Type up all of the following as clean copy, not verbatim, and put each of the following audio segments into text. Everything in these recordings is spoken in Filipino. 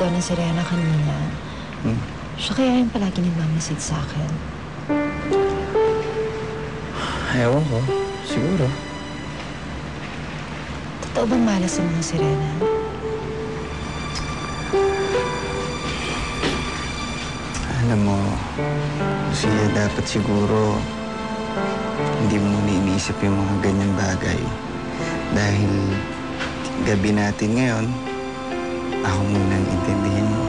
tawag ng Serena kanina. Siya kaya yung palagi nagmamasid sa akin. Ewan ko. Siguro. Totoo bang malas mo ng Serena? Alam mo, Lucia, dapat siguro hindi mo muna iniisip yung mga ganyan bagay. Dahil gabi natin ngayon, ako muna ang intindihin mo.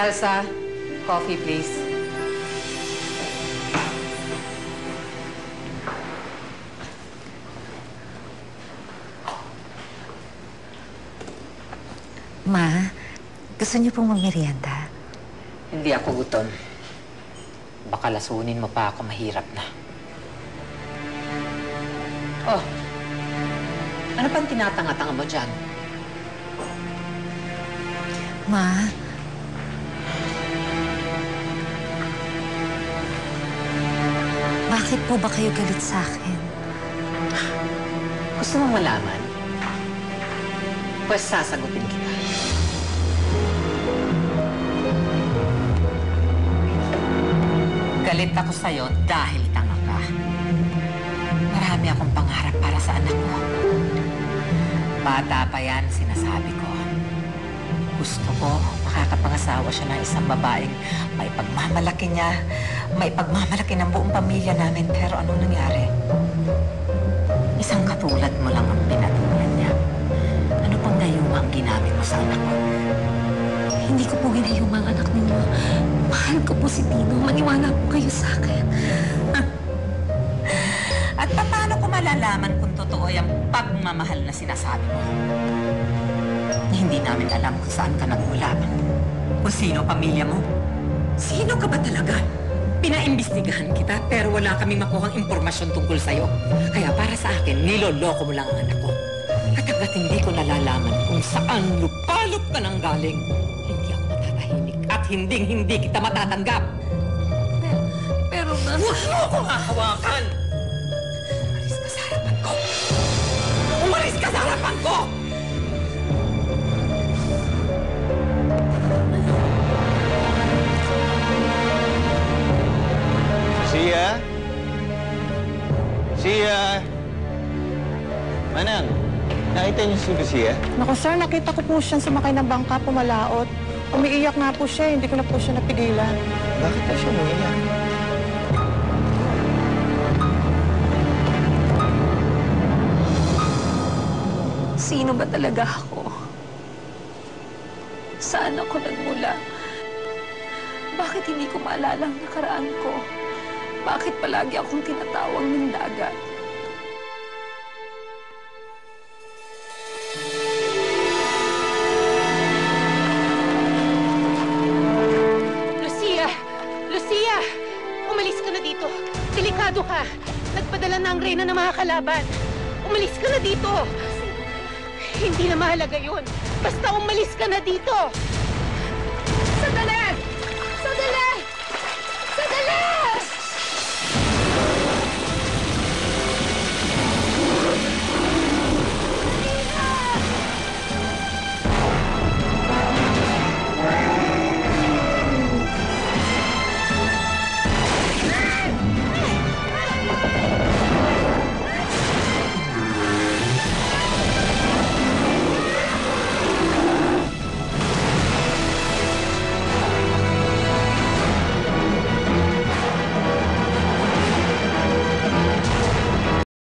Elsa, coffee, please. Ma, gusto niyo pong magmerienda? Hindi ako gutom. Baka lasunin mo pa ako, mahirap na. Oh, ano pang tinatanga-tanga mo dyan? Ma, bakit po ba kayo galit sa akin? Gusto mo malaman? Pues sasagutin kita. Galit ako sa'yo dahil tanga ka. Marami akong pangarap para sa anak ko. Bata pa yan, sinasabi ko. Gusto ko makakapangasawa siya ng isang babaeng may pagmamalaki niya, may pagmamalaki ng buong pamilya namin. Pero anong nangyari? Isang katulad mo lang ang pinatulan niya. Ano pang gayuma ang ginamit mo sa anak ko? Hindi ko po ginayuma ang anak ninyo. Mahal ko po si Tino. Maniwala po kayo sa akin. At paano ko malalaman kung totoo yung pagmamahal na sinasabi mo? Hindi namin alam kung saan ka nagmula. Kung sino pamilya mo. Sino ka ba talaga? Pinaimbestigahan kita pero wala kaming makuhang impormasyon tungkol sa'yo. Kaya para sa akin, niloloko mo lang ang anak ko. At hanggat hindi ko nalalaman kung saan lupalop ka nang galing, hindi ako matatahimik at hindi kita matatanggap. Pero ma'am... Huwag mo akong hahawakan! Umalis ka sa harapan ko! Umalis ka sa harapan ko! Sia? Sia? Manang, nakita niyo si Lucia? Naku sir, nakita ko po siyang sumakay ng bangka, pumalaot. Umiiyak nga po siya, hindi ko na po siya napigilan. Bakit na siya umiiyak? Sino ba talaga ako? Saan ako nagmula? Bakit hindi ko maalala ang nakaraan ko? Bakit palagi akong tinatawag ng dagat? Lucia! Lucia! Umalis ka na dito. Delikado ka. Nagpadala na ang reyna ng mga kalaban. Umalis ka na dito. Hindi na mahalaga yun. Basta umalis ka na dito.